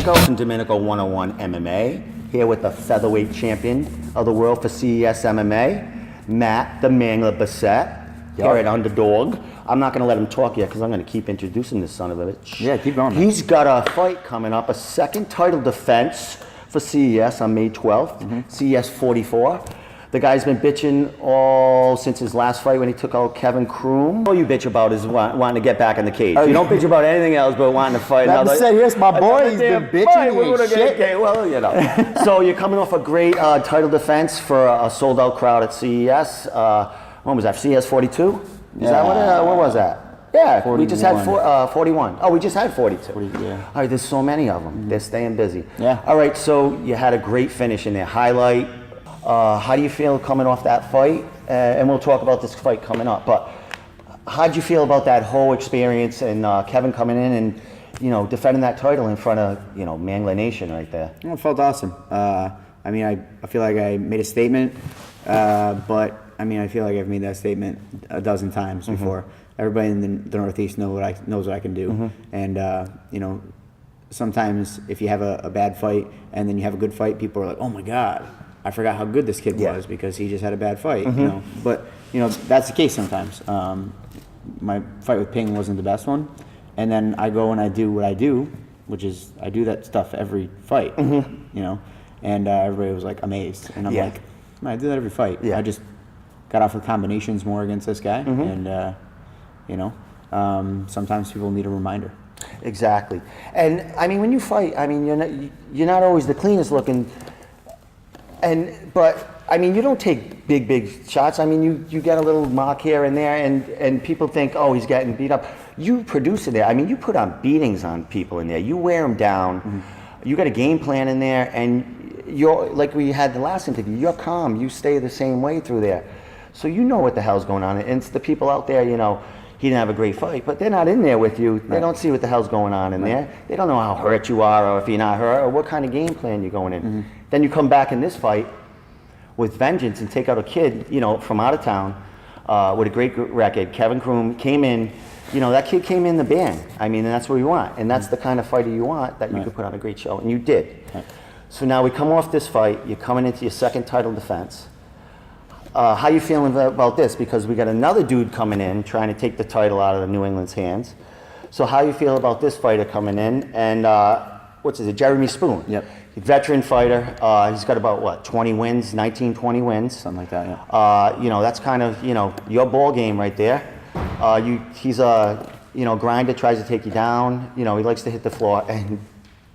Domenico from Domenico 101 MMA, here with the featherweight champion of the world for CES MMA, Matt the Mangler Bessette, here at Underdog. I'm not going to let him talk yet because I'm going to keep introducing this son of a bitch. Yeah, keep going. He's got a fight coming up, a second title defense for CES on May 12th, CES 44. The guy's been bitching all since his last fight when he took out Kevin Kroom. All you bitch about is wanting to get back in the cage. You don't bitch about anything else but wanting to fight another. Here's my boy, he's been bitching shit. Well, you know. So you're coming off a great title defense for a sold-out crowd at CES. When was that, CES 42? Is that what was that? Yeah, 41. We just had 41. Oh, we just had 42. Yeah. All right, there's so many of them. They're staying busy. Yeah. All right, so you had a great finish in there. Highlight. How do you feel coming off that fight? And we'll talk about this fight coming up. But how did you feel about that whole experience and Kevin coming in and, you know, defending that title in front of, you know, Mangler Nation right there? Well, it felt awesome. I mean, I feel like I made a statement, but I mean, I feel like I've made that statement a dozen times before. Everybody in the Northeast knows what I can do. And, you know, sometimes if you have a bad fight and then you have a good fight, people are like, oh my God, I forgot how good this kid was because he just had a bad fight, you know. But, you know, that's the case sometimes. My fight with Ping wasn't the best one. And then I go and I do what I do, which is I do that stuff every fight, you know. And everybody was like amazed. And I'm like, man, I do that every fight. I just got off with combinations more against this guy. And, you know, sometimes people need a reminder. Exactly. And, I mean, when you fight, I mean, you're not always the cleanest looking. But I mean, you don't take big shots. I mean, you get a little mark here and there, and people think, oh, he's getting beat up. You produce it there. I mean, you put on beatings on people in there. You wear them down. You got a game plan in there, and you're like we had the last interview. You're calm. You stay the same way through there, so you know what the hell's going on. And it's the people out there, you know. He didn't have a great fight, but they're not in there with you. They don't see what the hell's going on in there. They don't know how hurt you are, or if you're not hurt, or what kind of game plan you're going in. Then you come back in this fight with vengeance and take out a kid, you know, from out of town with a great record. Kevin Kroom came in, you know, that kid came in the band. I mean, and that's what we want. And that's the kind of fighter you want, that you could put on a great show. And you did. So now we come off this fight. You're coming into your second title defense. How you feeling about this? Because we got another dude coming in trying to take the title out of the New England's hands. So how you feel about this fighter coming in? And what's it, Jeremy Spoon? Yep. Veteran fighter. He's got about, what, 20 wins, 19, 20 wins? Something like that, yeah. You know, that's kind of, you know, your ball game right there. He's a, you know, grinder, tries to take you down. You know, he likes to hit the floor. And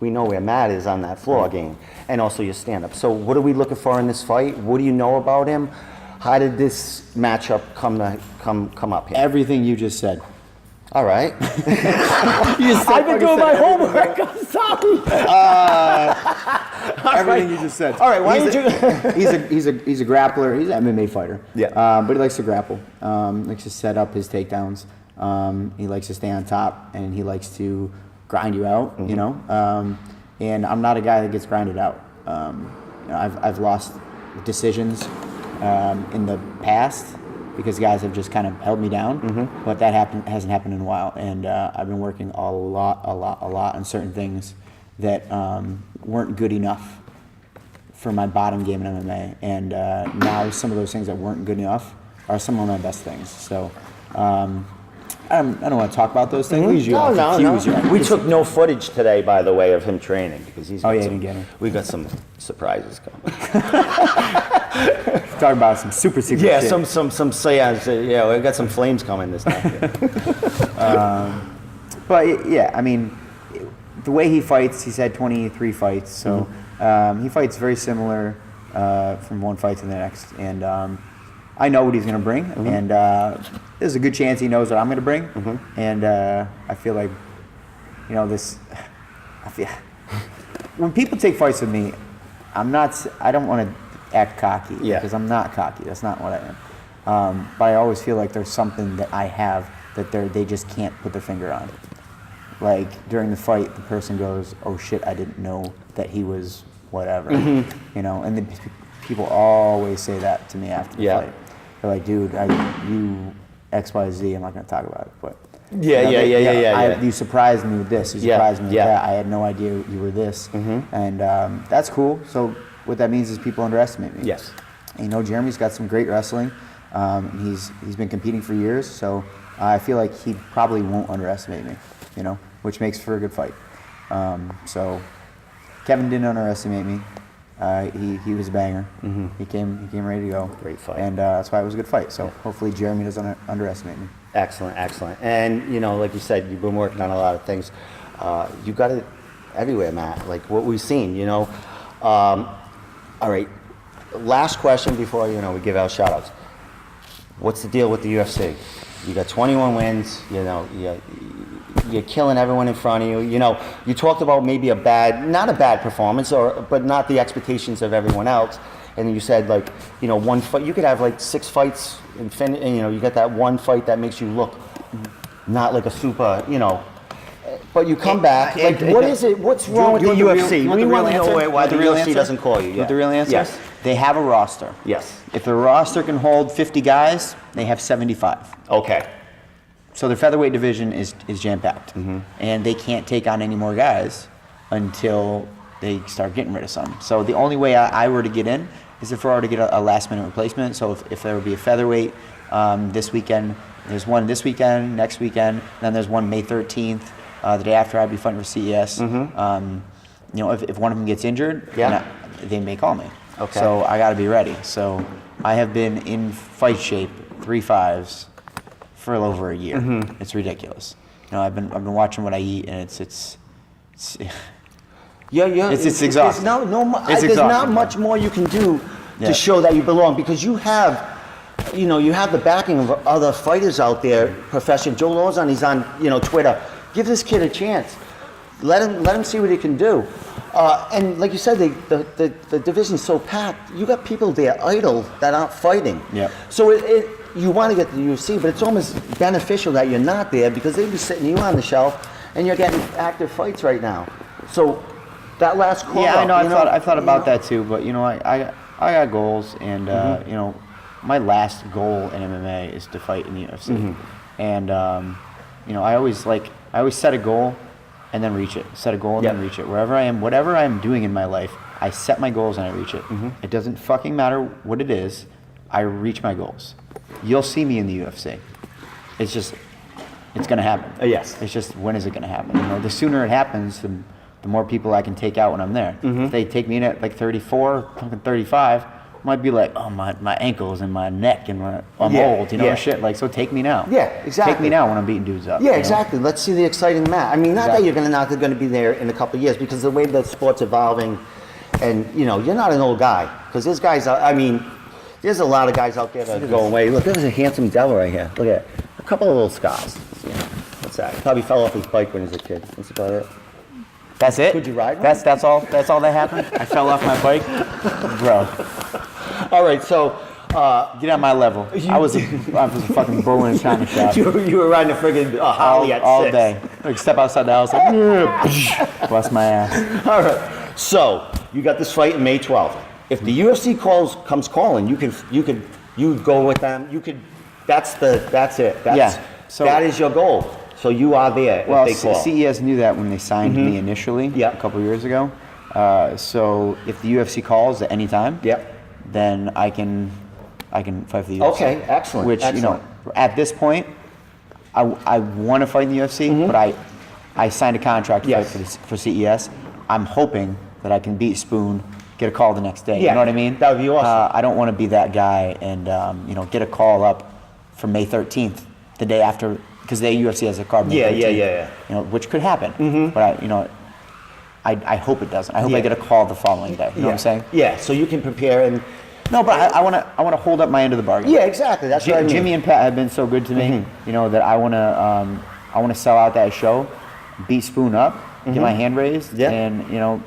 we know where Matt is on that floor game. And also your stand-up. So what are we looking for in this fight? What do you know about him? How did this matchup come up here? Everything you just said. All right. I've been doing my homework. I'm sorry. Everything you just said. All right. Why did you? He's a grappler. He's an MMA fighter. Yeah. But he likes to grapple. Likes to set up his takedowns. He likes to stay on top, and he likes to grind you out. You know. And I'm not a guy that gets grinded out. You know, I've lost decisions in the past because guys have just kind of held me down, but that hasn't happened in a while, and I've been working a lot on certain things that weren't good enough for my bottom game in MMA, and now some of those things that weren't good enough are some of my best things. So I don't want to talk about those things. No. We took no footage today, by the way, of him training because he's. Oh yeah, didn't get him. We got some surprises coming. Talk about some super secret. Yeah, shit. some seance. Yeah, we got some flames coming this time. But yeah, I mean, the way he fights, he's had 23 fights, so he fights very similar from one fight to the next, and I know what he's going to bring, and there's a good chance he knows what I'm going to bring, and I feel like, you know, when people take fights with me, I don't want to act cocky, because I'm not cocky. That's not what I am. But I always feel like there's something that I have that they just can't put their finger on. Like during the fight, the person goes, "Oh shit, I didn't know that he was whatever," you know. And people always say that to me after the fight. They're like, "Dude, you X, Y, Z." I'm not going to talk about it, but Yeah. You surprised me with this. You Yeah, surprised me with yeah. that. I had no idea you were this. And that's cool. So what that means is people underestimate me. Yes. And, you know, Jeremy's got some great wrestling. He's been competing for years, so I feel like he probably won't underestimate me, you know, which makes for a good fight. So Kevin didn't underestimate me. He was a banger. He came ready to go. Great fight. And that's why it was a good fight. So hopefully Jeremy doesn't underestimate me. Excellent. And, you know, like you said, you've been working on a lot of things. You got it everywhere, Matt, like what we've seen, you know. All right, last question before, you know, we give out shout-outs. What's the deal with the UFC? You got 21 wins, you know, you're killing everyone in front of you. You know, you talked about maybe not a bad performance, but not the expectations of everyone else. And you said, like, you know, one fight, you could have like 6 fights and you know, you get that one fight that makes you look not like a super, you know, but you come back. Like, what is it? What's wrong with the UFC? We want to know why the UFC doesn't call you. You want the real answer? Yes. They have a roster. Yes. If the roster can hold 50 guys, they have 75. Okay. So their featherweight division is jam-packed. And they can't take on any more guys until they start getting rid of some. So the only way I were to get in is if I were to get a last-minute replacement. So if there would be a featherweight this weekend, there's one this weekend, next weekend, then there's one May 13th. The day after, I'd be fighting for CES. You know, if one of them gets injured, they may call me. Okay. So I got to be ready. So I have been in fight shape, 3-5s, for over a year. It's ridiculous. You know, I've been watching what I eat, and it's It's exhausting. There's not much more you can do to show that you belong, because you have the backing of other fighters out there, professional. Joe Lawson, he's on, you know, Twitter. Give this kid a chance. Let him see what he can do. And like you said, the division's so packed. You got people there idle that aren't fighting. Yeah. So you want to get to the UFC, but it's almost beneficial that you're not there, because they'd be sitting you on the shelf, and you're getting active fights right now. So that last call. Yeah, I know. I've thought about that too, but you know, I got goals, and you know, my last goal in MMA is to fight in the UFC, and you know, I always set a goal and then reach it. Set a goal and then reach it. Wherever I am, whatever I am doing in my life, I set my goals and I reach it. It doesn't fucking matter what it is. I reach my goals. You'll see me in the UFC. It's gonna happen. Yes. It's just, when is it gonna happen? You know, the sooner it happens, the more people I can take out when I'm there. If they take me in at like 34, fucking 35, might be like, oh, my ankles and my neck and I'm old, you know, shit. Like, so take me now. Yeah, exactly. Take me now when I'm beating dudes up. Yeah, exactly. Let's see the exciting match. I mean, not that you're not going to be there in a couple of years, because the way the sport's evolving, and you know, you're not an old guy, because there's guys. I mean, there's a lot of guys out there that are going away. Look, there's a handsome devil right here. Look at it. A couple of little scars. Yeah. What's that? He probably fell off his bike when he was a kid. That's about it. That's it? Could you ride one? That's all that happened? I fell off my bike? Bro. All right, so get on my level. I was a fucking bull in a china shop. you were riding a friggin' Holly at all 6. day. Like, step outside the house, like, bust my ass. All right, so you got this fight in May 12th. If the UFC comes calling, you go with them. That's it. That is your goal. So you are there. Well, if they call. CES knew that when they signed me initially, a couple of years ago. So if the UFC calls at any time, then I can fight for the UFC. Okay, excellent. Which, you know, at this point, I want to fight in the UFC, but I signed a contract to fight for CES. I'm hoping that I can beat Spoon, get a call the next day. You know what I mean? That would be awesome. I don't want to be that guy and you know, get a call up for May 13th, the day after, because the UFC has a card. May 13th, you know, which could happen. But I hope it doesn't. I hope I get a call the following day. You know what I'm saying? Yeah. So you can prepare and. No, but I want to hold up my end of the bargain. Yeah, exactly. That's what I mean. Jimmy and Pat have been so good to me. You know, that I want to sell out that show, beat Spoon up, get my hand raised, and you know,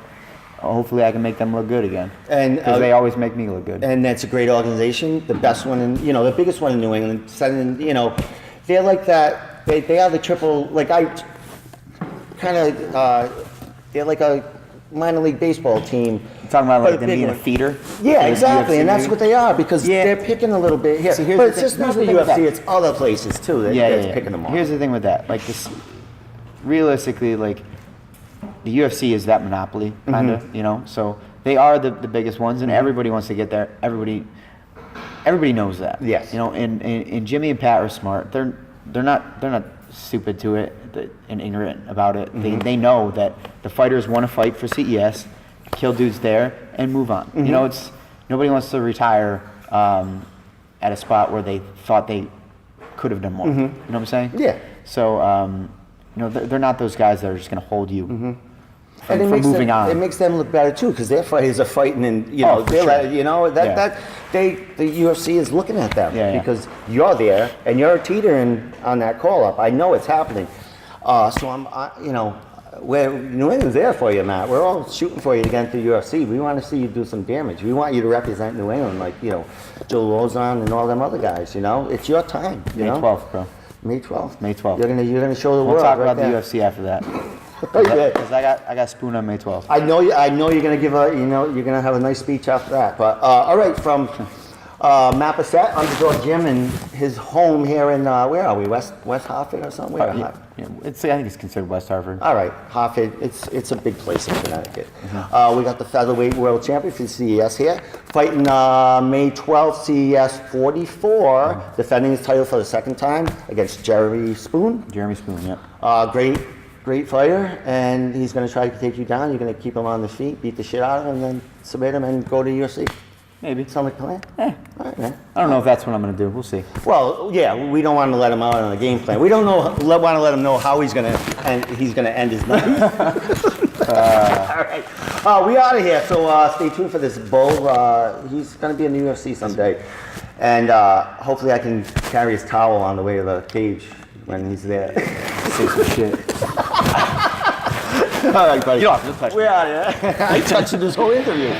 hopefully I can make them look good again. And because they always make me look good. And that's a great organization, the best one in, you know, the biggest one in New England. Sending, you know, they're like that. They are the triple. Like they're like a minor league baseball team talking about But like them big being a one. feeder? Yeah, for this exactly, UFC and that's league? what they are because Yeah. they're picking a little bit here. See, here's But the it's thing- just not here's the the thing with UFC; that. it's other places too that's picking them off. Here's the thing with that. Like this, realistically, like the UFC is that monopoly, kind of. Mm-hmm. You know, so they are the biggest ones, and everybody wants to get there. Everybody knows that. Yes. You know, and Jimmy and Pat are smart. They're not stupid to it and ignorant about it. They know that the fighters want to fight for CES, kill dudes there, and move on. You know, it's nobody wants to retire at a spot where they thought they could have done more. You know what I'm saying? Yeah. So you know, they're not those guys that are just going to hold you from And moving on. It makes them look better too, because their fighters are fighting, and you know, for they're sure. you know Yeah. that the UFC is looking at them Yeah, yeah. because you're there and you're teetering on that call up. I know it's happening, so you know, New England's there for you, Matt. We're all shooting for you to get into the UFC. We want to see you do some damage. We want you to represent New England, like you know, Joe Lozon and all them other guys. You know, it's your time. You May know? 12th, bro. May 12th. May 12th. You're gonna show the We'll world. talk right about there. the UFC after that. Okay. Because I got Spoon on May 12th. I know you're gonna give you're gonna have a nice speech after that. But all right, from Matt Bessette, Underdog Gym, and his home here in where are we? West Hartford or something? Where? Yeah, I think it's considered West Hartford. All right, Hartford. It's a big place in Connecticut. We got the Featherweight World Champion for CES here, fighting May 12th, CES 44, defending his title for the second time against Jeremy Spoon. Jeremy Spoon, yep. Great fighter, and he's going to try to take you down. You're going to keep him on the feet, beat the shit out of him, and then submit him and go to UFC. Maybe. Sound like a plan? Eh. All right, man. I don't know if that's what I'm going to do. We'll see. Well, yeah, we don't want to let him out on a game plan. We don't want to let him know how he's going to end his night. All right, we out of here. So stay tuned for this bull. He's going to be in the UFC someday, and hopefully I can carry his towel on the way to the cage when he's there. Say some shit. All right, buddy. Get off. Just touch me. We're out of here. I touched this whole interview.